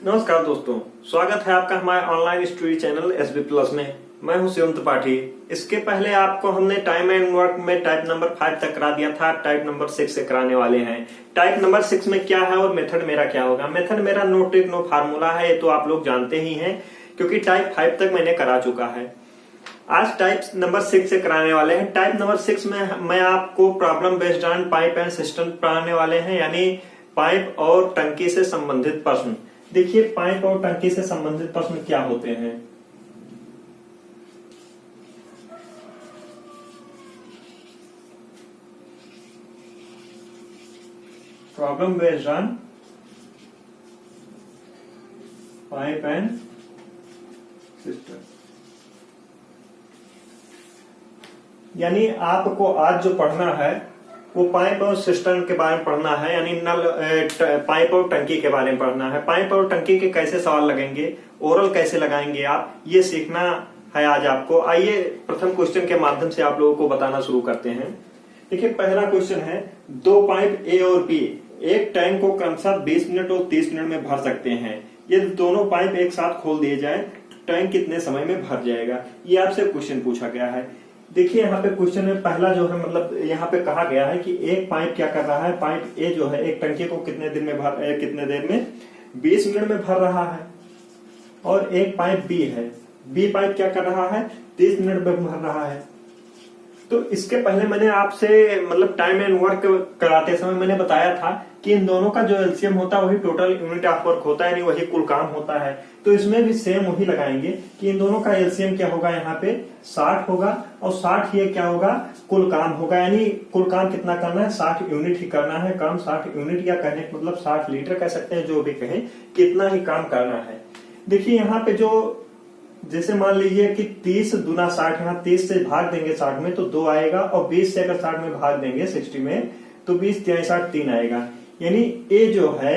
नमस्कार दोस्तों, स्वागत है आपका हमारे online study channel SB plus में। मैं हूं शिवंत पाठी। इसके पहले आपको हमने टाइम एंड वर्क में टाइप नंबर 5 तक करा दिया था। टाइप नंबर 6 से कराने वाले हैं। टाइप नंबर 6 में क्या है और मेथड मेरा क्या होगा। मेथड मेरा नो ट्रिक नो फार्मूला है, ये तो आप लोग जानते ही हैं क्योंकि टाइप 5 तक मैंने करा चुका है। आज टाइप नंबर 6 से कराने वाले हैं। टाइप नंबर 6 में मैं आपको problem based on pipe and system पढ़ाने वाले हैं, यानी पाइप और टंकी से संबंधित प्रश्न। देखिए, पाइप और टंकी से संबंधित प्रश्न क्या होते हैं। Problem based on pipe and system, यानी आपको आज जो पढ़ना है वो पाइप और सिस्टम के बारे में पढ़ना है, यानी नल पाइप और टंकी के बारे में पढ़ना है। पाइप और टंकी के कैसे सवाल लगेंगे, ओरल कैसे लगाएंगे आप, ये सीखना है आज आपको। आइए प्रथम क्वेश्चन के माध्यम से आप लोगों को बताना शुरू करते हैं। देखिए, पहला क्वेश्चन है, दो पाइप ए और बी एक टैंक को क्रमशः 20 मिनट और 30 मिनट में भर सकते हैं। यदि दोनों पाइप एक साथ खोल दिए जाए तो टैंक कितने समय में भर जाएगा, ये आपसे क्वेश्चन पूछा गया है। देखिए, यहाँ पे क्वेश्चन में पहला जो है, मतलब यहाँ पे कहा गया है कि एक पाइप क्या कर रहा है, पाइप ए जो है एक टंकी को कितने देर में 20 मिनट में भर रहा है। और एक पाइप बी है, बी पाइप क्या कर रहा है, 30 मिनट में भर रहा है। तो इसके पहले मैंने आपसे मतलब टाइम एंड वर्क कराते समय मैंने बताया था कि इन दोनों का जो एलसीएम होता है वही टोटल यूनिट ऑफ वर्क होता है, यानी वही कुल काम होता है। तो इसमें भी सेम वही लगाएंगे कि इन दोनों का एलसीएम क्या होगा, यहाँ पे 60 होगा और 60 ये क्या होगा, कुल काम होगा। यानी कुल काम कितना करना है, 60 यूनिट ही करना है। काम 60 यूनिट, या कहने का मतलब 60 लीटर कह सकते हैं, जो भी कहें, कितना ही काम करना है। देखिए, यहाँ पे जो जैसे मान लीजिए कि 30 दूना 60, यहाँ 30 से भाग देंगे 60 में तो 2 आएगा, और 20 से अगर 60 में भाग देंगे 60 में तो 20 3 60 3 आएगा। यानी ए जो है,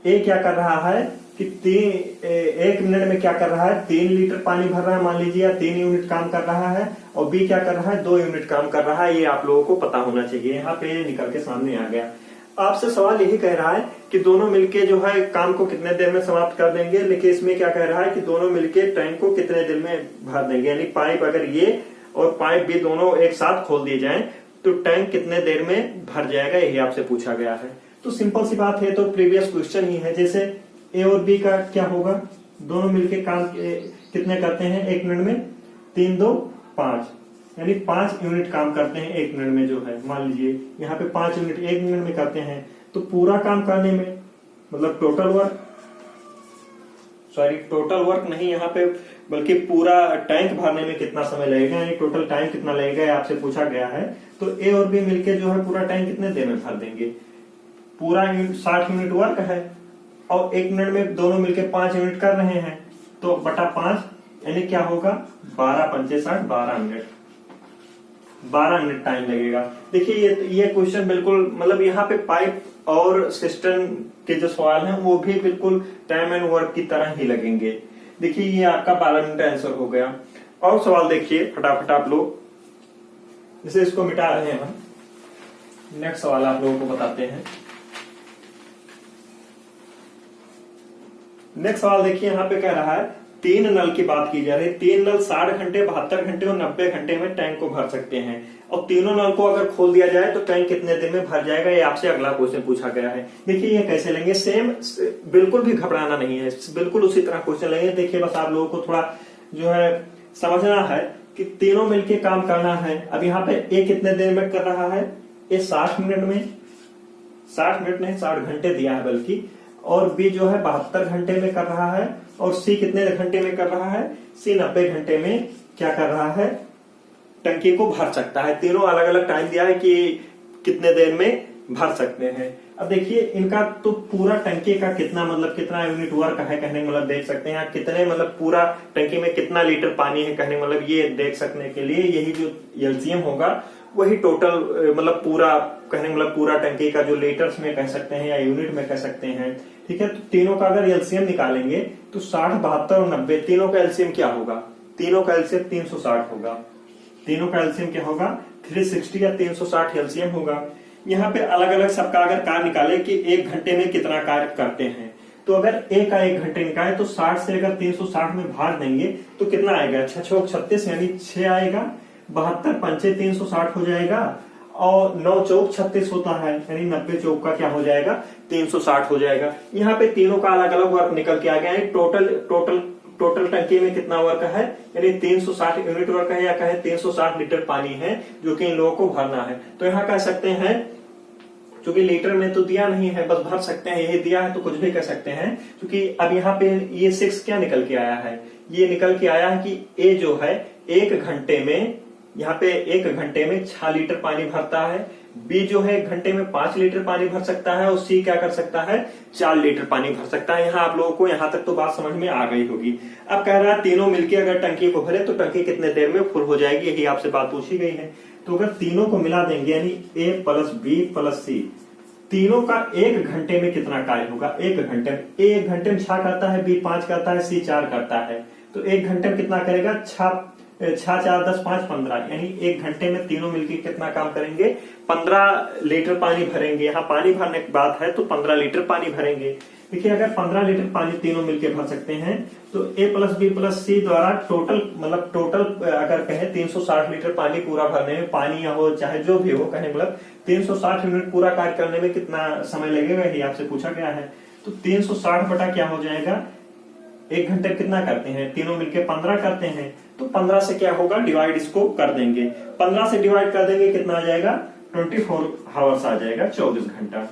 ए क्या कर रहा है कि 1 मिनट में क्या कर रहा है, 3 लीटर पानी भर रहा है मान लीजिए, या 3 यूनिट काम कर रहा है। और बी क्या कर रहा है, 2 यूनिट काम कर रहा है। ये आप लोगों को पता होना चाहिए। यहाँ पे निकल के सामने आ गया। आपसे सवाल यही कह रहा है कि दोनों मिलके जो है काम को कितने देर में समाप्त कर देंगे, लेकिन इसमें क्या कह रहा है कि दोनों मिलके टैंक को कितने देर में भर देंगे। यानी पाइप अगर ये और पाइप भी दोनों एक साथ खोल दिए जाएं तो टैंक कितने देर में भर जाएगा, यही आपसे पूछा गया है। तो सिंपल सी बात है, तो प्रीवियस क्वेश्चन ही है। जैसे ए और बी का क्या होगा, दोनों मिलके काम कितने करते हैं 1 मिनट में, 3 2 5, यानी 5 यूनिट काम करते हैं 1 मिनट में। जो है मान लीजिए यहाँ पे 5 यूनिट 1 मिनट में करते हैं, तो पूरा काम करने में मतलब टोटल वर्क नहीं यहाँ पे, बल्कि पूरा टैंक भरने में कितना समय लगेगा, यानी टोटल टाइम कितना लगेगा आपसे पूछा गया है। तो ए और बी मिलके जो है पूरा टाइम कितने देर में भर देंगे। पूरा 60 यूनिट वर्क है और 1 मिनट में दोनों मिलके 5 यूनिट कर रहे हैं, तो बटा 5 यानी क्या होगा, 12 पंचे 60, 12 मिनट टाइम लगेगा। देखिए, ये क्वेश्चन बिल्कुल मतलब यहाँ पे पाइप और सिस्टम के जो सवाल हैं वो भी बिल्कुल टाइम एंड वर्क की तरह ही लगेंगे। देखिए, ये आपका 12 मिनट आंसर हो गया। और सवाल देखिए फटाफट आप लोग, जैसे इसको मिटा रहे हैं हम। नेक्स्ट सवाल आप लोगों को बताते हैं। नेक्स्ट सवाल देखिए, यहाँ पे कह रहा है 3 नल की बात की जा रही है। 3 नल 60 घंटे, 72 घंटे और 90 घंटे में टैंक को भर सकते हैं, और तीनों नल को अगर खोल दिया जाए तो टैंक कितने दिन में भर जाएगा, ये आपसे अगला क्वेश्चन पूछा गया है। देखिए, ये कैसे लेंगे, सेम, बिल्कुल भी घबराना नहीं है, बिल्कुल उसी तरह क्वेश्चन लेंगे। देखिए, बस आप लोगों को थोड़ा जो है समझना है कि तीनों मिलके काम करना है। अब यहाँ पे ए कितने देर में कर रहा है, ये 60 मिनट में, 60 मिनट नहीं 60 घंटे दिया है बल्कि, और बी जो है 72 घंटे में कर रहा है, और सी कितने घंटे में कर रहा है, सी 90 घंटे में क्या कर रहा है, टंकी को भर सकता है। तीनों अलग अलग टाइम दिया है कि कितने देर में भर सकते हैं। अब देखिए, इनका तो पूरा टंकी का कितना मतलब कितना यूनिट वर्क है कहने मतलब देख सकते हैं, कितने मतलब पूरा टंकी में कितना लीटर पानी है कहने मतलब ये देख सकने के लिए यही जो एलसीएम होगा वही टोटल मतलब पूरा कहने मतलब पूरा टंकी का जो लीटर्स में कह सकते हैं या यूनिट में कह सकते हैं। ठीक है, तो तीनों का अगर एलसीएम निकालेंगे तो 60 72 और 90 तीनों का एलसीएम क्या होगा, तीनों का एलसीएम 360 होगा। तीनों का एलसीएम क्या होगा, 360 या 360 एलसीएम होगा। यहाँ पे अलग अलग सबका अगर कार्य निकाले कि 1 घंटे में कितना कार्य करते हैं, तो अगर ए का 1 घंटे का है तो 60 से अगर 360 में भाग देंगे तो कितना आएगा, 6 छोक 36 यानी 6 आएगा, 72 पंचे 360 हो जाएगा, और 9 चौक 36 होता है, यानी 90 चौक का क्या हो जाएगा, 360 हो जाएगा। यहाँ पे तीनों का अलग अलग वर्क निकल के आ गया है। टोटल टंकी में कितना वर्क है, यानी 360 यूनिट वर्क है, या कहे 360 लीटर पानी है जो कि इन लोगों को भरना है। तो यहाँ कह सकते हैं, क्योंकि लीटर में तो दिया नहीं है, बस भर सकते हैं, यही दिया है तो कुछ भी कर सकते हैं। क्योंकि अब यहाँ पे ये 6 क्या निकल के आया है, ये निकल के आया है कि ए जो है 1 घंटे में, यहाँ पे 1 घंटे में 6 लीटर पानी भरता है, बी जो है 1 घंटे में 5 लीटर पानी भर सकता है, और सी क्या कर सकता है, 4 लीटर पानी भर सकता है। यहाँ आप लोगों को यहाँ तक तो बात समझ में आ गई होगी। अब कह रहा है तीनों मिलके अगर टंकी को भरे तो टंकी कितने देर में फुल हो जाएगी, यही आपसे बात पूछी गई है। तो अगर तीनों को मिला देंगे, यानी ए प्लस बी प्लस सी, तीनों का 1 घंटे में कितना कार्य होगा, 1 घंटे में, ए 1 घंटे में 6 करता है, बी 5 करता है, सी 4 करता है, तो 1 घंटे में कितना करेगा, 6 4 10 5 15, यानी 1 घंटे में तीनों मिलकर कितना काम करेंगे, 15 लीटर पानी भरेंगे। यहाँ पानी भरने की बात है तो 15 लीटर पानी भरेंगे। देखिए अगर 15 लीटर पानी तीनों मिलकर भर सकते हैं तो ए प्लस बी प्लस सी द्वारा टोटल अगर कहे 360 लीटर पानी पूरा भरने में, पानी या हो चाहे जो भी हो, कहे मतलब 360 यूनिट पूरा कार्य करने में कितना समय लगेगा, ये आपसे पूछा गया है। तो 360 बटा क्या हो जाएगा, 1 घंटे कितना करते हैं, तीनों मिलके 15 करते हैं, तो 15 से क्या होगा, डिवाइड इसको कर देंगे, 15 से डिवाइड कर देंगे, कितना आ जाएगा, 24 आवर्स आ जाएगा, 24 घंटा।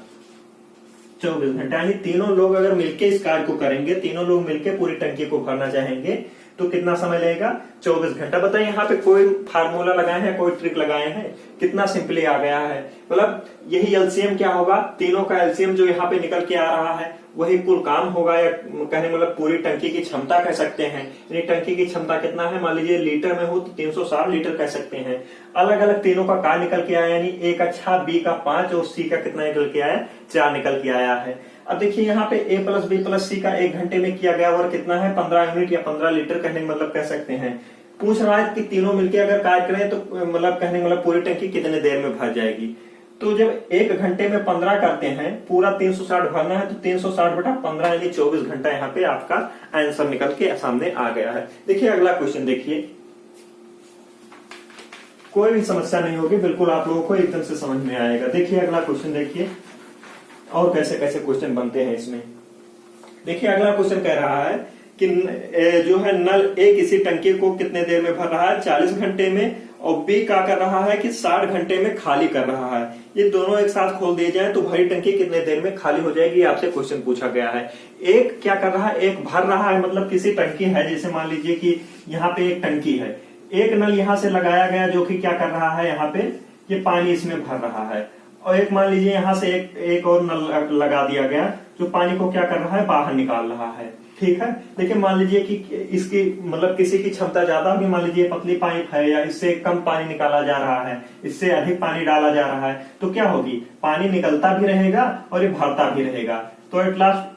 24 घंटा, यानी तीनों लोग अगर मिलके इस कार्य को करेंगे, तीनों लोग मिलके पूरी टंकी को भरना चाहेंगे तो कितना समय लगेगा, 24 घंटा। बताइए यहाँ पे कोई फार्मूला लगाए हैं, कोई ट्रिक लगाए हैं, कितना सिंपली आ गया है। मतलब यही एलसीएम क्या होगा, तीनों का एलसीएम जो यहाँ पे निकल के आ रहा है वही कुल काम होगा, या कहने मतलब पूरी टंकी की क्षमता कह सकते हैं। यानी टंकी की क्षमता कितना है, मान लीजिए लीटर में हो तो 360 लीटर कह सकते हैं। अलग अलग तीनों का कार्य निकल के आया, यानी ए का 6, बी का 5 और सी का कितना निकल के आया, 4 निकल के आया है। अब देखिए यहाँ पे ए प्लस बी प्लस सी का 1 घंटे में किया गया वर्क कितना है, 15 यूनिट या 15 लीटर कहने मतलब कह सकते हैं। पूछ रहा है कि तीनों मिलकर अगर कार्य करें तो मतलब कहने मतलब पूरी टंकी कितने देर में भर जाएगी। तो जब 1 घंटे में 15 करते हैं, पूरा 360 भरना है, तो 360 बटा 15 यानी 24 घंटा यहाँ पे आपका आंसर निकल के सामने आ गया है। देखिए अगला क्वेश्चन देखिए, कोई भी समस्या नहीं होगी, बिल्कुल आप लोगों को एकदम से समझ में आएगा। देखिए अगला क्वेश्चन देखिए, और कैसे कैसे क्वेश्चन बनते हैं इसमें। देखिए अगला क्वेश्चन कह रहा है कि जो है नल ए किसी टंकी को कितने देर में भर रहा है, 40 घंटे में, और बी क्या कर रहा है कि 60 घंटे में खाली कर रहा है। ये दोनों एक साथ खोल दिए जाए तो भरी टंकी कितने देर में खाली हो जाएगी, आपसे क्वेश्चन पूछा गया है। एक क्या कर रहा है, एक भर रहा है, मतलब किसी टंकी है, जैसे मान लीजिए कि यहाँ पे एक टंकी है, एक नल यहाँ से लगाया गया जो कि क्या कर रहा है, यहाँ पे ये पानी इसमें भर रहा है, और एक मान लीजिए यहाँ से एक और नल लगा दिया गया जो पानी को क्या कर रहा है, बाहर निकाल रहा है। ठीक है, लेकिन मान लीजिए कि इसकी मतलब किसी की क्षमता ज्यादा होगी, मान लीजिए पतली पाइप है या इससे कम पानी निकाला जा रहा है, इससे अधिक पानी डाला जा रहा है, तो क्या होगी, पानी निकलता भी रहेगा और ये भरता भी रहेगा। तो एट लास्ट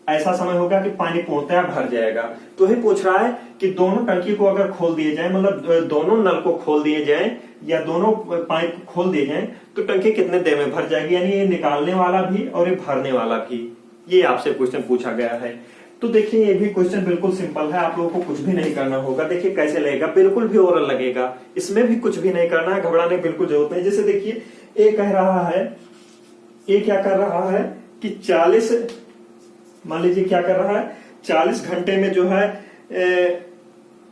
ऐसा समय होगा कि पानी पूर्णतः भर जाएगा। तो ही पूछ रहा है कि दोनों टंकी को अगर खोल दिए जाए, मतलब दोनों नल को खोल दिए जाए या दोनों पाइप को खोल दिए जाए तो टंकी कितने देर में भर जाएगी, यानी ये निकालने वाला भी और ये भरने वाला भी। ये आपसे क्वेश्चन पूछा गया है। तो देखिए ये भी क्वेश्चन बिल्कुल सिंपल है, आप लोगों को कुछ भी नहीं करना होगा। देखिए कैसे लगेगा, बिल्कुल भी ओरल लगेगा, इसमें भी कुछ भी नहीं करना है, घबराने की बिल्कुल जरूरत नहीं। जैसे देखिए ए कह रहा है, ए क्या कर रहा है कि 40, मान लीजिए क्या कर रहा है, 40 घंटे में जो है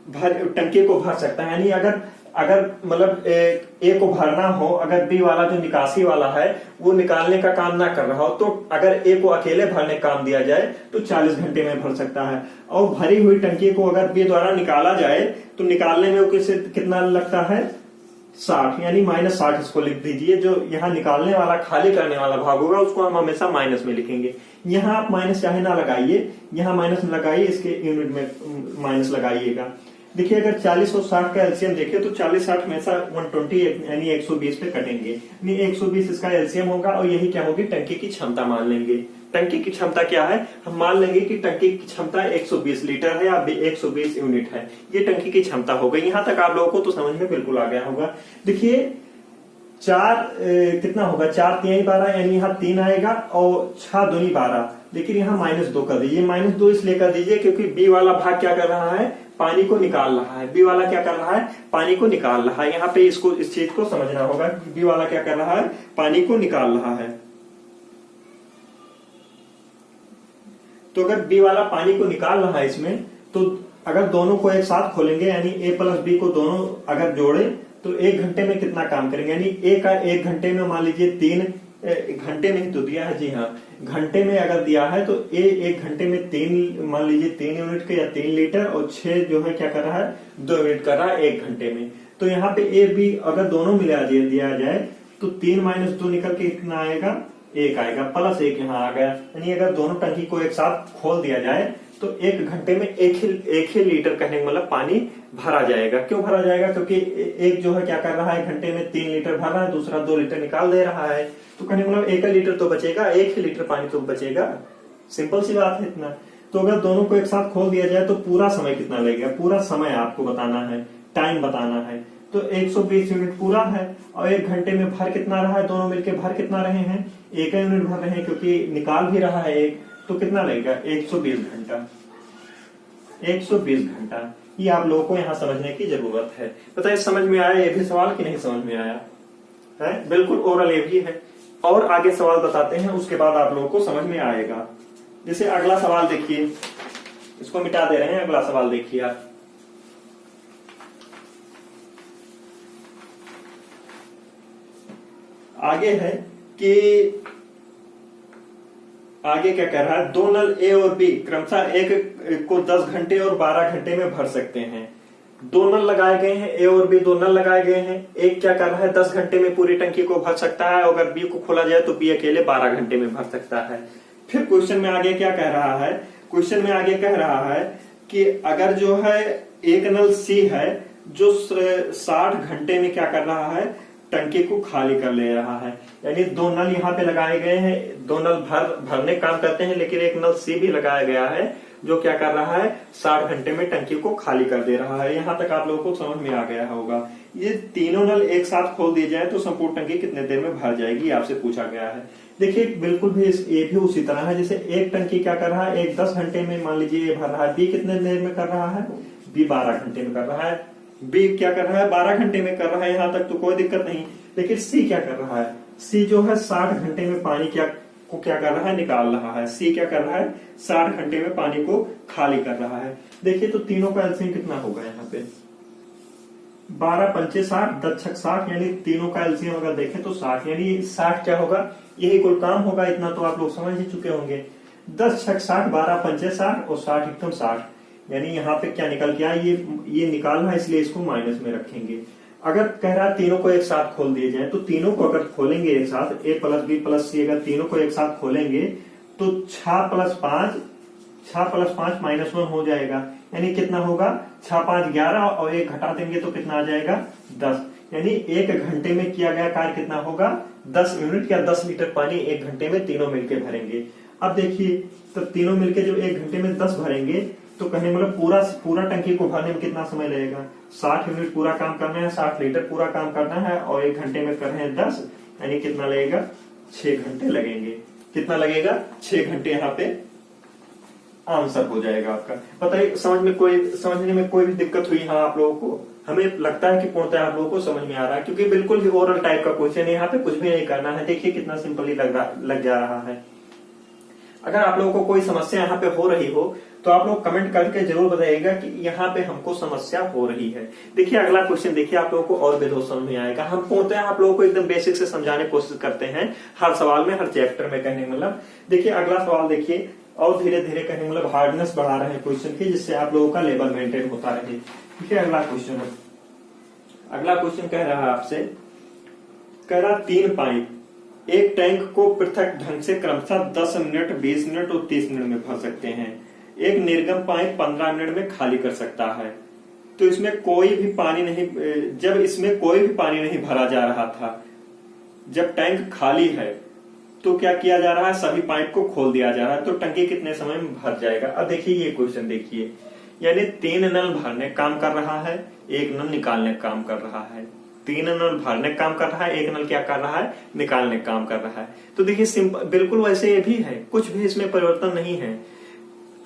टंकी को भर सकता है। यानी अगर मतलब ए को भरना हो, अगर बी वाला जो निकासी वाला है वो निकालने का काम ना कर रहा हो, तो अगर ए को अकेले भरने का काम दिया जाए तो 40 घंटे में भर सकता है। और भरी हुई टंकी को अगर बी द्वारा निकाला जाए तो निकालने में कितना लगता है, 60, यानी -60 इसको लिख दीजिए। जो यहाँ निकालने वाला खाली करने वाला भाग होगा उसको हम हमेशा माइनस में लिखेंगे। यहाँ आप माइनस चाहे ना लगाइए, यहाँ माइनस लगाइए, इसके यूनिट में माइनस लगाइएगा। देखिए अगर 40 और 60 का एलसीएम देखिए तो 40 60 हमेशा 120 यानी 120 पे कटेंगे, यानी 120 इसका एलसीएम होगा। और यही क्या होगी, टंकी की क्षमता मान लेंगे। टंकी की क्षमता क्या है, हम मान लेंगे कि टंकी की क्षमता 120 लीटर है या 120 यूनिट है, ये टंकी की क्षमता हो गई। यहां तक आप लोगों को तो समझ में बिल्कुल आ गया होगा। देखिए कितना होगा, 4 3 12, यानी यहाँ 3 आएगा और 6 दूनी 12, लेकिन यहाँ -2 कर दीजिए। -2 इसलिए कर दीजिए क्योंकि बी वाला भाग क्या कर रहा है, पानी को निकाल रहा है। बी वाला क्या कर रहा है, पानी को निकाल रहा है। यहाँ पे इसको, इस चीज को समझना होगा कि बी वाला क्या कर रहा है, पानी को निकाल रहा है। तो अगर बी वाला पानी को निकाल रहा है इसमें, तो अगर दोनों को एक साथ खोलेंगे, यानी ए प्लस बी को दोनों अगर जोड़े तो 1 घंटे में कितना काम करेंगे, यानी ए का 1 घंटे में मान लीजिए 3 घंटे में ही तो दिया है, जी हाँ, घंटे में अगर दिया है तो ए 1 घंटे में 3 मान लीजिए 3 यूनिट के या 3 लीटर, और 6 जो है क्या कर रहा है, 2 यूनिट कर रहा है 1 घंटे में। तो यहाँ पे ए बी अगर दोनों मिला दिया जाए तो 3 - 2 निकल के कितना आएगा, 1 आएगा, +1 यहाँ आ गया। यानी अगर दोनों टंकी को एक साथ खोल दिया जाए तो 1 घंटे में एक ही लीटर, कहने का मतलब पानी भरा जाएगा। क्यों भरा जाएगा, क्योंकि एक जो है क्या कर रहा है, घंटे में 3 लीटर भर रहा है, दूसरा 2 लीटर निकाल दे रहा है, तो कहने का मतलब 1 लीटर तो बचेगा, 1 ही लीटर पानी तो बचेगा। सिंपल सी बात है इतना। तो अगर दोनों को एक साथ खोल दिया जाए तो पूरा समय कितना लगेगा, पूरा समय आपको बताना है, टाइम बताना है। तो 120 यूनिट पूरा है, और 1 घंटे में भर कितना रहा है, दोनों मिलके भर कितना रहे हैं, 1 यूनिट भर रहे हैं, क्योंकि निकाल भी रहा है 1, तो कितना लगेगा, 120 घंटा। 120 घंटा, ये आप लोगों को यहाँ समझने की जरूरत है। बताइए समझ में आया ये भी सवाल कि नहीं समझ में आया है? बिल्कुल ओरल ये भी है, और आगे सवाल बताते हैं, उसके बाद आप लोगों को समझ में आएगा। जैसे अगला सवाल देखिए, इसको मिटा दे रहे हैं, अगला सवाल देखिए आप। आगे है कि आगे क्या कह रहा है, 2 नल ए और बी क्रमशः एक को 10 घंटे और 12 घंटे में भर सकते हैं। 2 नल लगाए गए हैं, ए और बी 2 नल लगाए गए हैं। एक क्या कर रहा है, 10 घंटे में पूरी टंकी को भर सकता है, अगर बी को खोला जाए तो बी अकेले 12 घंटे में भर सकता है। फिर क्वेश्चन में आगे क्या कह रहा है, क्वेश्चन में आगे कह रहा है कि अगर जो है एक नल सी है जो 60 घंटे में क्या कर रहा है, टंकी को खाली कर ले रहा है। यानी 2 नल यहाँ पे लगाए गए हैं, 2 नल भरने काम करते हैं, लेकिन एक नल सी भी लगाया गया है जो क्या कर रहा है, 60 घंटे में टंकी को खाली कर दे रहा है। यहाँ तक आप लोगों को समझ में आ गया होगा। ये तीनों नल एक साथ खोल दिए जाए तो संपूर्ण टंकी कितने देर में भर जाएगी, आपसे पूछा गया है। देखिए बिल्कुल भी ये भी उसी तरह है, जैसे एक टंकी क्या कर रहा है, एक 10 घंटे में मान लीजिए ये भर रहा है, बी कितने देर में कर रहा है, बी 12 घंटे में कर रहा है, बी क्या कर रहा है, 12 घंटे में कर रहा है, यहाँ तक तो कोई दिक्कत नहीं। लेकिन सी क्या कर रहा है, सी जो है 60 घंटे में पानी क्या कर रहा है, निकाल रहा है। सी क्या कर रहा है, 60 घंटे में पानी को खाली कर रहा है। देखिए तो तीनों का एलसीएम कितना होगा यहाँ पे, 12 पंचे 60, 10 छक 60, यानी तीनों का एलसीएम अगर देखें तो 60, यानी 60 क्या होगा, यही कुल काम होगा। इतना तो आप लोग समझ ही चुके होंगे। 10 छक 60, 12 पंचे 60 और 60 एकदम 60, यानी यहाँ पे क्या निकल के आया, ये निकालना है, इसलिए इसको माइनस में रखेंगे। अगर कह रहा है तीनों को एक साथ खोल दिए जाए, तो तीनों को अगर खोलेंगे एक साथ, ए प्लस बी प्लस सी, अगर तीनों को एक साथ खोलेंगे तो 6 + 5 -1 हो जाएगा। यानी कितना होगा, 6 5 11 और 1 घटा देंगे तो कितना आ जाएगा, 10। यानी 1 घंटे में किया गया कार्य कितना होगा, 10 यूनिट या 10 लीटर पानी 1 घंटे में तीनों मिलकर भरेंगे। अब देखिए तो तीनों मिलकर जो 1 घंटे में 10 भरेंगे, तो कहने मतलब पूरा टंकी को भरने में कितना समय लगेगा, 60 यूनिट पूरा काम करना है, 60 लीटर पूरा काम करना है, और 1 घंटे में कर रहे हैं 10, यानी कितना लगेगा, 6 घंटे लगेंगे। कितना लगेगा, 6 घंटे यहाँ पे आंसर हो जाएगा आपका। बताइए समझने में कोई भी दिक्कत हुई यहाँ आप लोगों को? हमें लगता है कि पूर्णतः आप लोगों को समझ में आ रहा है, क्योंकि बिल्कुल ही ओरल टाइप का क्वेश्चन है, यहाँ पे कुछ भी नहीं करना है। देखिए कितना सिंपली लग जा रहा है। अगर आप लोगों को कोई समस्या यहाँ पे हो रही हो तो आप लोग कमेंट करके जरूर बताइएगा कि यहाँ पे हमको समस्या हो रही है। देखिए अगला क्वेश्चन देखिए, आप लोगों को और बेदोष समझ में आएगा। हम होते हैं आप लोगों को एकदम बेसिक से समझाने की कोशिश करते हैं हर सवाल में, हर चैप्टर में, कहने मतलब। देखिए अगला सवाल देखिए, और धीरे धीरे कहने मतलब हार्डनेस बढ़ा रहे हैं क्वेश्चन की, जिससे आप लोगों का लेवल मेंटेन होता रहे। ठीक है, अगला क्वेश्चन कह रहा है आपसे, कह रहा 3 पाइप एक टैंक को पृथक ढंग से क्रमशः 10 मिनट, 20 मिनट और 30 मिनट में भर सकते हैं। एक निर्गम पाइप 15 मिनट में खाली कर सकता है। तो इसमें कोई भी पानी नहीं, जब इसमें कोई भी पानी नहीं भरा जा रहा था, जब टैंक खाली है तो क्या किया जा रहा है, सभी पाइप को खोल दिया जा रहा है, तो टंकी कितने समय में भर जाएगा। अब देखिए ये क्वेश्चन देखिए, यानी 3 नल भरने काम कर रहा है, 1 नल निकालने काम कर रहा है। तीन नल भरने का काम कर रहा है, एक नल क्या कर रहा है, निकालने का काम कर रहा है। तो देखिए सिंपल, बिल्कुल वैसे ये भी है, कुछ भी इसमें परिवर्तन नहीं है।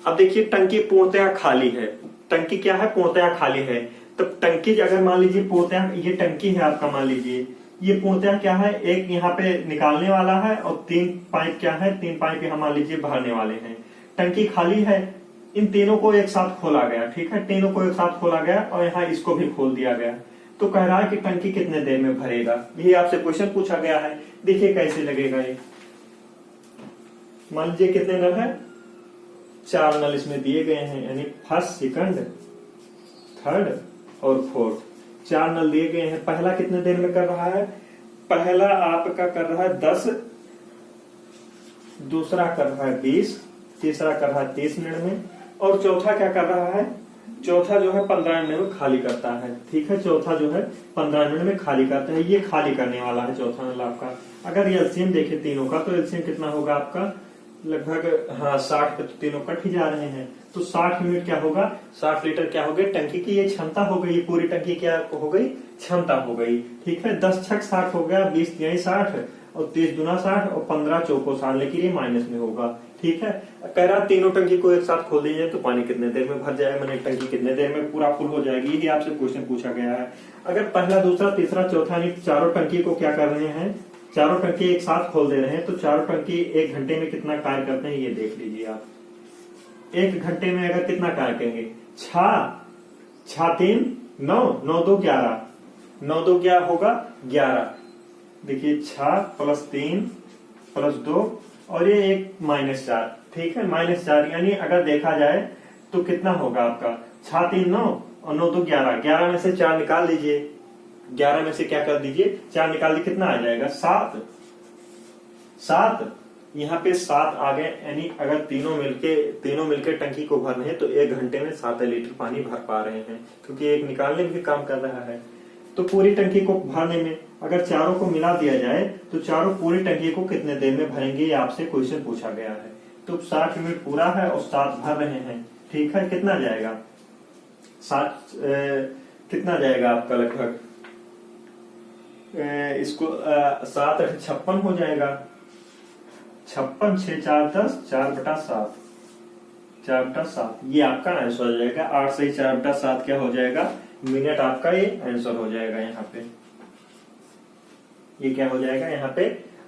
अब देखिए टंकी पूर्णतया खाली है, टंकी क्या है, पूर्णतया खाली है। तब टंकी अगर मान लीजिए पूर्णतया, ये टंकी है आपका, मान लीजिए ये पूर्णतया क्या है, एक यहाँ पे निकालने वाला है और तीन पाइप क्या है, तीन पाइप यहाँ मान लीजिए भरने वाले हैं। टंकी खाली है, इन तीनों को एक साथ खोला गया, ठीक है, तीनों को एक साथ खोला गया और यहाँ इसको भी खोल दिया गया। तो कह रहा है कि टंकी कितने देर में भरेगा, ये आपसे क्वेश्चन पूछा गया है। देखिए कैसे लगेगा ये। मान लीजिए कितने नल है, 4 नल इसमें दिए गए हैं, यानी फर्स्ट, सेकंड, थर्ड और फोर्थ, 4 नल दिए गए हैं। पहला कितने देर में कर रहा है, पहला आपका कर रहा है 10, दूसरा कर रहा है 20, तीसरा कर रहा है 30 मिनट में, और चौथा क्या कर रहा है, चौथा जो है 15 मिनट में खाली करता है। ठीक है, चौथा जो है 15 मिनट में खाली करता है, ये खाली करने वाला है चौथा नल आपका। अगर एलसीएम देखे तीनों का, तो एलसीएम कितना होगा आपका, लगभग हाँ 60 पे तो तीनों कट ही जा रहे हैं। तो 60 यूनिट क्या होगा, 60 लीटर क्या हो गई टंकी की ये क्षमता हो गई, पूरी टंकी क्या हो गई, क्षमता हो गई। ठीक है, 10 छक 60 हो गया, 20 तिहाई 60 और 30 दूना 60 और 15 चौको 60, लेकिन ये माइनस में होगा। ठीक है, कह रहा तीनों टंकी को एक साथ खोल दीजिए तो पानी कितने देर में भर जाएगा, मैंने टंकी कितने देर में पूरा फुल हो जाएगी, ये आपसे क्वेश्चन पूछा गया है। अगर पहला, दूसरा, तीसरा, चौथा यानी चारों टंकी को क्या कर रहे हैं, चारों टंकी एक साथ खोल दे रहे हैं, तो चारों टंकी 1 घंटे में कितना कार्य करते हैं ये देख लीजिए आप। 1 घंटे में अगर कितना कार्य करेंगे, 6 3 9 9 2 11, 9 2 क्या होगा 11। देखिए 6 + 3 + 2 और ये एक -4, ठीक है, -4, यानी अगर देखा जाए तो कितना होगा आपका, 6 3 9 और 9 2 11, 11 में से 4 निकाल दीजिए, 11 में से क्या कर दीजिए 4 निकाल दीजिए, कितना आ जाएगा 7। यहाँ पे 7 आ गए, यानी अगर तीनों मिलके टंकी को भर रहे हैं तो 1 घंटे में 7 लीटर पानी भर पा रहे हैं, क्योंकि एक निकालने में भी काम कर रहा है। तो पूरी टंकी को भरने में अगर चारों को मिला दिया जाए तो चारों पूरी टंकी को कितने देर में भरेंगे, ये आपसे क्वेश्चन पूछा गया है। तो 60 यूनिट पूरा है और 7 भर रहे हैं। ठीक है, कितना जाएगा 7 कितना जाएगा आपका, लगभग इसको 7 8 56 हो जाएगा, 56 6 4 10, 4/7, 4/7 ये आपका आंसर हो जाएगा। 8 से 4/7 क्या हो जाएगा, मिनट आपका ये आंसर हो जाएगा। यहाँ पे ये क्या हो जाएगा, यहाँ पे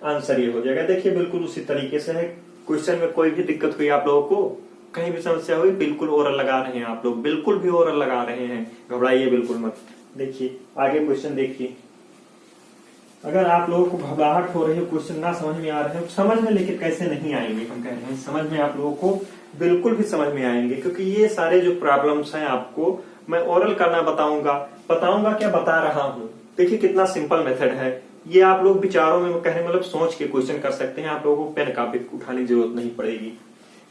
आंसर ये हो जाएगा। देखिए बिल्कुल उसी तरीके से है। क्वेश्चन में कोई भी दिक्कत हुई आप लोगों को, कहीं भी समस्या हुई, बिल्कुल ओरल लगा रहे हैं आप लोग, बिल्कुल भी ओरल लगा रहे हैं, घबराइए बिल्कुल मत। देखिए आगे क्वेश्चन देखिए। अगर आप लोगों को घबराहट हो रही है, क्वेश्चन ना समझ में आ रहे हैं, समझ में लेकिन कैसे नहीं आएंगे, हम कह रहे हैं समझ में आप लोगों को बिल्कुल भी समझ में आएंगे, क्योंकि ये सारे जो प्रॉब्लम्स हैं आपको मैं ओरल करना बताऊंगा क्या बता रहा हूँ। देखिए कितना सिंपल मेथड है ये, आप लोग विचारों में कहने मतलब सोच के क्वेश्चन कर सकते हैं, आप लोगों को पेन कॉपी उठाने की जरूरत नहीं पड़ेगी।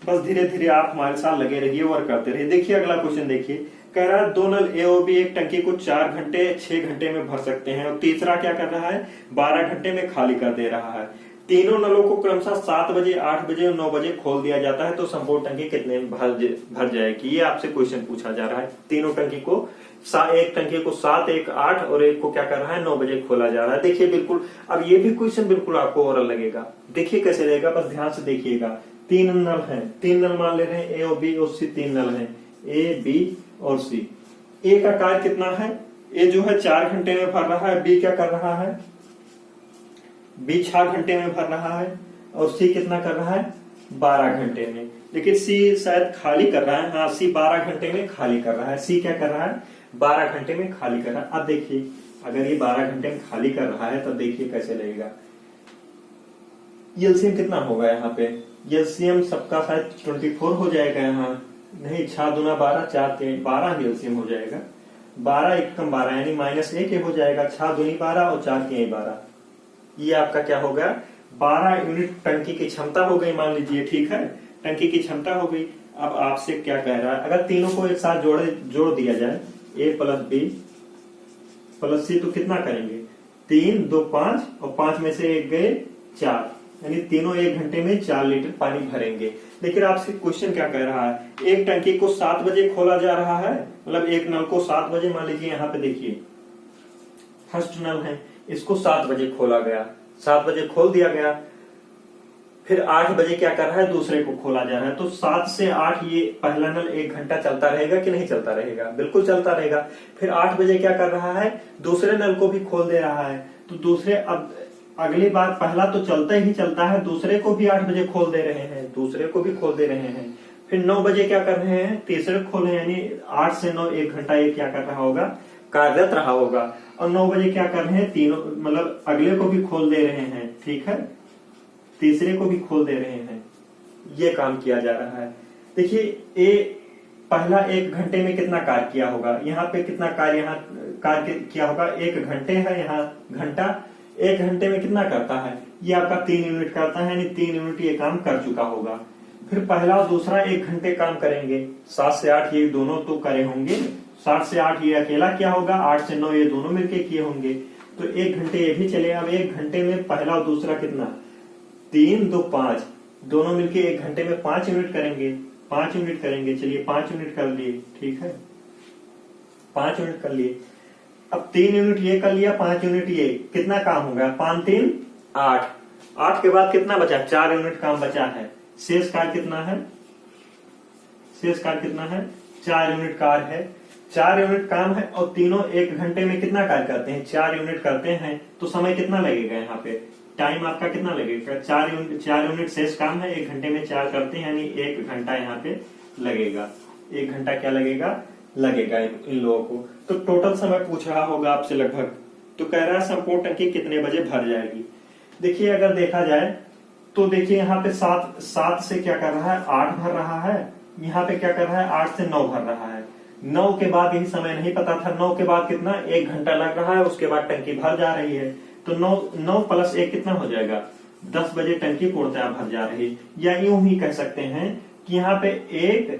बस धीरे धीरे आप हमारे साथ लगे रहिए और करते रहिए। देखिए अगला क्वेश्चन देखिए, कह रहा है 2 नल ए और बी एक टंकी को 4 घंटे 6 घंटे में भर सकते हैं, और तीसरा क्या कर रहा है 12 घंटे में खाली कर दे रहा है। तीनों नलों को क्रमशः 7 बजे 8 बजे और 9 बजे खोल दिया जाता है, तो संपूर्ण टंकी कितने में भर जाएगी, ये आपसे क्वेश्चन पूछा जा रहा है। तीनों टंकी को एक टंकी को 7 1 8 और एक को क्या कर रहा है 9 बजे खोला जा रहा है। देखिए बिल्कुल, अब ये भी क्वेश्चन बिल्कुल आपको ओरल लगेगा। देखिए कैसे रहेगा, बस ध्यान से देखिएगा। 3 नल है, 3 नल मान ले रहे हैं, ए और बी और सी, 3 नल है, ए बी और सी। ए का कार्य कितना है, ए जो है 4 घंटे में भर रहा है, बी क्या कर रहा है, बी 6 घंटे में भर रहा है, और सी कितना कर रहा है 12 घंटे में। लेकिन सी शायद खाली कर रहा है, हाँ सी 12 घंटे में खाली कर रहा है। सी क्या कर रहा है 12 घंटे में खाली कर रहा है। अब देखिए अगर ये 12 घंटे में खाली कर रहा है, तब देखिए कैसे लगेगा। एलसीएम कितना होगा यहाँ पे, एलसीएम सबका शायद 24 हो जाएगा, यहाँ नहीं 6 दूना 12, 4 3 12 एलसीएम हो जाएगा। 12 1 कम 12 यानी -1 हो जाएगा। 6 दूनी 12 और 4 3 12, ये आपका क्या होगा 12 यूनिट टंकी की क्षमता हो गई, मान लीजिए। ठीक है, टंकी की क्षमता हो गई। अब आपसे क्या कह रहा है, अगर तीनों को एक साथ जोड़ दिया जाए, ए प्लस बी प्लस सी, तो कितना करेंगे 3 2 5 और 5 में से 1 गए 4, यानी तीनों 1 घंटे में 4 लीटर पानी भरेंगे। लेकिन आपसे क्वेश्चन क्या कह रहा है, एक टंकी को 7 बजे खोला जा रहा है, मतलब एक नल को 7 बजे, मान लीजिए यहाँ पे देखिए फर्स्ट नल है, इसको 7 बजे खोला गया, 7 बजे खोल दिया गया। फिर 8 बजे क्या कर रहा है, दूसरे को खोला जा रहा है। तो 7 से 8 ये पहला नल 1 घंटा चलता रहेगा कि नहीं चलता रहेगा? बिल्कुल चलता रहेगा। फिर 8 बजे क्या कर रहा है, दूसरे नल को भी खोल दे रहा है। तो दूसरे, अब अगली बार पहला तो चलता ही चलता है, दूसरे को भी 8 बजे खोल दे रहे हैं, दूसरे को भी खोल दे रहे हैं। फिर 9 बजे क्या कर रहे हैं, तीसरे खोले, यानी 8 से 9 1 घंटा ये क्या कर रहा होगा, कार्यरत रहा होगा। और 9 बजे क्या कर रहे हैं, तीनों मतलब अगले को भी खोल दे रहे हैं, ठीक है, तीसरे को भी खोल दे रहे हैं। ये काम किया जा रहा है। देखिए ये पहला 1 घंटे में कितना कार्य किया होगा, यहाँ पे कितना कार्य, यहाँ कार्य किया होगा, 1 घंटे है, यहाँ घंटा, 1 घंटे में कितना करता है, ये आपका 3 यूनिट करता है, यानी 3 यूनिट ये काम कर चुका होगा। फिर पहला और दूसरा 1 घंटे काम करेंगे, 7 से 8 ये दोनों तो करे होंगे, 7 से 8 ये अकेला किया होगा, 8 से 9 ये दोनों मिलके किए होंगे। तो 1 घंटे ये भी चले। अब 1 घंटे में पहला और दूसरा कितना, 3 2 5, दोनों मिलके 1 घंटे में 5 यूनिट करेंगे, 5 यूनिट करेंगे। चलिए 5 यूनिट कर लिए, ठीक है, 5 यूनिट कर लिए। अब 3 यूनिट ये कर लिया, 5 यूनिट ये, कितना काम होगा, 5 3 8, 8 के बाद कितना बचा, 4 यूनिट काम बचा है। शेष कार्य कितना है, शेष कार्य कितना है, 4 यूनिट कार्य है, 4 यूनिट काम है। और तीनों 1 घंटे में कितना कार्य करते हैं, 4 यूनिट करते हैं। तो समय कितना लगेगा, यहाँ पे टाइम आपका कितना लगेगा, 4 यूनिट शेष काम है, 1 घंटे में 4 करते हैं, यानी 1 घंटा यहाँ पे लगेगा। 1 घंटा क्या लगेगा, लगेगा इन लोगों को। तो टोटल समय पूछ रहा होगा आपसे लगभग, तो कह रहा है संपूर्ण टंकी कितने बजे भर जाएगी। देखिए अगर देखा जाए तो देखिए यहाँ पे 7 से क्या कर रहा है, 8 भर रहा है, यहाँ पे क्या कर रहा है, 8 से 9 भर रहा है। 9 के बाद यही समय नहीं पता था, 9 के बाद कितना, 1 घंटा लग रहा है, उसके बाद टंकी भर जा रही है। तो 9 प्लस 1 कितना हो जाएगा, 10 बजे टंकी पूर्णतया भर जा रही है। या यूं ही कह सकते हैं कि यहाँ पे 1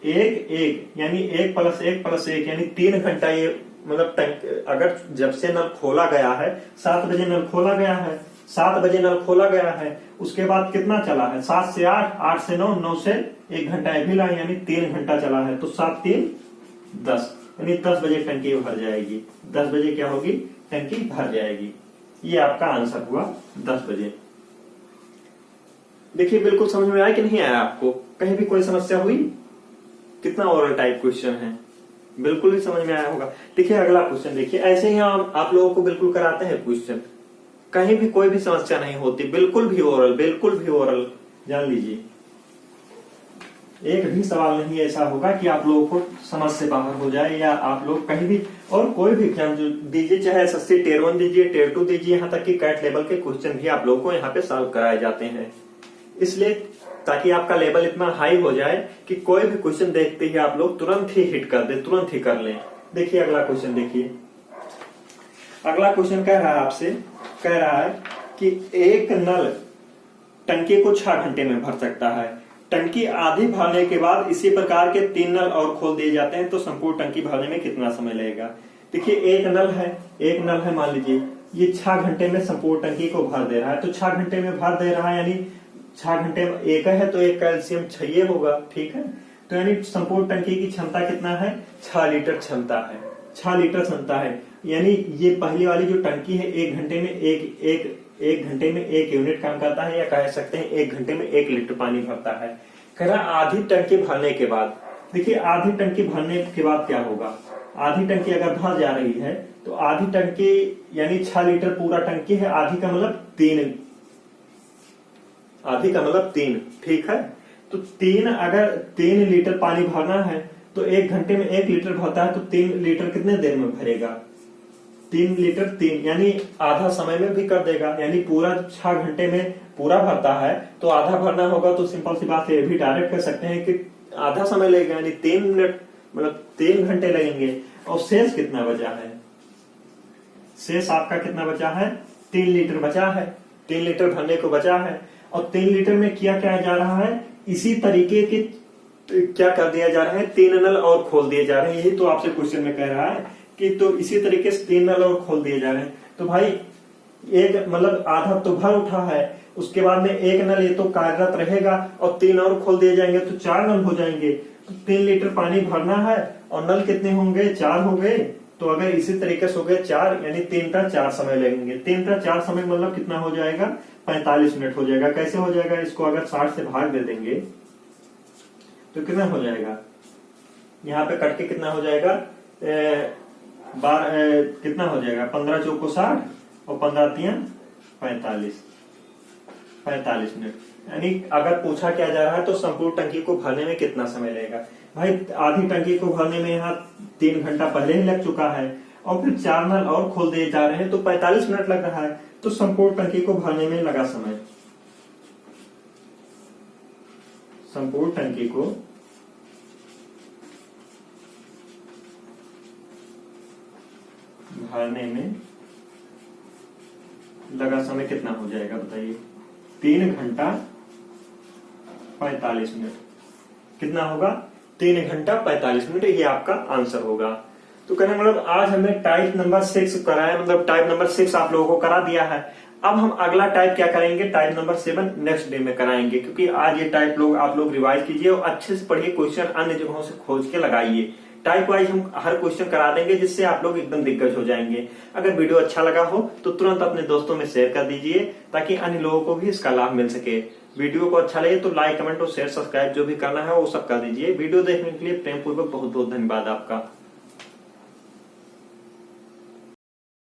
1 1 यानी 1 प्लस 1 प्लस 1 यानी 3 घंटा ये मतलब टंकी, अगर जब से नल खोला गया है, 7 बजे नल खोला गया है, 7 बजे नल खोला गया है, उसके बाद कितना चला है, 7 से 8, 8 से 9, 9 से 1 घंटा भी ला, यानी 3 घंटा चला है। तो 7 3 10, यानी 10 बजे टंकी भर जाएगी। 10 बजे क्या होगी, टंकी भर जाएगी। ये आपका आंसर हुआ 10 बजे। देखिए बिल्कुल समझ में आया कि नहीं आया आपको, कहीं भी कोई समस्या हुई? कितना ओरल टाइप क्वेश्चन है, बिल्कुल ही समझ में आया होगा। देखिए अगला क्वेश्चन देखिए, ऐसे ही हम आप लोगों को बिल्कुल कराते हैं क्वेश्चन, कहीं भी कोई भी समस्या नहीं होती, बिल्कुल भी ओरल, बिल्कुल भी ओरल, जान लीजिए। एक भी सवाल नहीं ऐसा होगा कि आप लोगों को समझ से बाहर हो जाए, या आप लोग कहीं भी और कोई भी एग्जाम दीजिए, चाहे एसएससी टियर 1 दीजिए, टियर 2 दीजिए, यहाँ तक कि कैट लेवल के क्वेश्चन भी आप लोगों को यहाँ पे सॉल्व कराए जाते हैं। इसलिए ताकि आपका लेवल इतना हाई हो जाए कि कोई भी क्वेश्चन देखते ही आप लोग तुरंत ही हिट कर दे, तुरंत ही कर लें। देखिए अगला क्वेश्चन देखिए, अगला क्वेश्चन कह रहा है आपसे, कह रहा है कि एक नल टंकी को 6 घंटे में भर सकता है। टंकी आधी भरने के बाद इसी प्रकार के 3 नल और खोल दिए जाते हैं, तो संपूर्ण टंकी भरने में कितना समय लगेगा। देखिए एक नल है, मान लीजिए ये 6 घंटे में संपूर्ण टंकी को भर दे रहा है। तो 6 घंटे में भर दे रहा है, यानी 6 घंटे में एक है तो एक कैल्शियम 6 होगा, ठीक है। तो यानी संपूर्ण टंकी की क्षमता कितना है, 6 लीटर क्षमता है, 6 लीटर क्षमता है। यानी ये पहली वाली जो टंकी है 1 घंटे में एक घंटे में 1 यूनिट काम करता है, या कह सकते हैं 1 घंटे में 1 लीटर पानी भरता है। कह रहा आधी टंकी भरने के बाद, देखिए आधी टंकी भरने के बाद क्या होगा, आधी टंकी अगर भर जा रही है तो आधी टंकी यानी 6 लीटर पूरा टंकी है, आधी का मतलब 3, आधी का मतलब 3, ठीक है। तो 3 अगर 3 लीटर पानी भरना है तो 1 घंटे में 1 लीटर भरता है, तो 3 लीटर कितने देर में भरेगा, 3 लीटर 3 यानी आधा समय में भी कर देगा। यानी पूरा 6 घंटे में पूरा भरता है तो आधा भरना होगा, तो सिंपल सी बात है, ये भी डायरेक्ट कर सकते हैं कि आधा समय लगेगा, यानी 3 मिनट मतलब 3 घंटे लगेंगे। और शेष कितना बचा है, शेष आपका कितना बचा है, 3 लीटर बचा है, 3 लीटर भरने को बचा है। और 3 लीटर में किया क्या जा रहा है, इसी तरीके के क्या कर दिया जा रहा है, 3 नल और खोल दिए जा रहे हैं। यही तो आपसे क्वेश्चन में कह रहा है कि तो इसी तरीके से 3 नल और खोल दिए जा रहे हैं। तो भाई एक मतलब आधा तो भर उठा है, उसके बाद में 1 नल ये तो कार्यरत रहेगा और 3 और खोल दिए जाएंगे तो 4 नल हो जाएंगे। तो 3 लीटर पानी भरना है और नल कितने होंगे, 4 हो गए, तो अगर इसी तरीके से हो गया 4, यानी 3 समय लगेंगे। 3 समय मतलब कितना हो जाएगा, 45 मिनट हो जाएगा। कैसे हो जाएगा, इसको अगर 60 से भाग दे देंगे तो कितना हो जाएगा, यहाँ पे कट के कितना हो जाएगा, कितना हो जाएगा, 15 चौको 60 और 15 तिया 45 मिनट। यानी अगर पूछा क्या जा रहा है तो संपूर्ण टंकी को भरने में कितना समय लगेगा। भाई आधी टंकी को भरने में यहाँ 3 घंटा पहले ही लग चुका है और फिर 4 नल और खोल दिए जा रहे हैं तो 45 मिनट लग रहा है। तो संपूर्ण टंकी को भरने में लगा समय, संपूर्ण टंकी को भरने में लगा समय कितना हो जाएगा बताइए, 3 घंटा 45 मिनट। कितना होगा, 3 घंटा 45 मिनट, ये आपका आंसर होगा। तो कहने मतलब आज हमने टाइप नंबर 6 कराया, मतलब टाइप नंबर 6 आप लोगों को करा दिया है। अब हम अगला टाइप क्या करेंगे, टाइप नंबर 7 नेक्स्ट डे में कराएंगे, क्योंकि आज ये टाइप आप लोग रिवाइज कीजिए और अच्छे से पढ़िए, क्वेश्चन अन्य जगहों से खोज के लगाइए। टाइप वाइज हम हर क्वेश्चन करा देंगे, जिससे आप लोग एकदम दिग्गज हो जाएंगे। अगर वीडियो अच्छा लगा हो तो तुरंत अपने दोस्तों में शेयर कर दीजिए, ताकि अन्य लोगों को भी इसका लाभ मिल सके। वीडियो को अच्छा लगे तो लाइक, कमेंट और शेयर, सब्सक्राइब जो भी करना है वो सब कर दीजिए। वीडियो देखने के लिए प्रेम पूर्वक बहुत बहुत धन्यवाद आपका।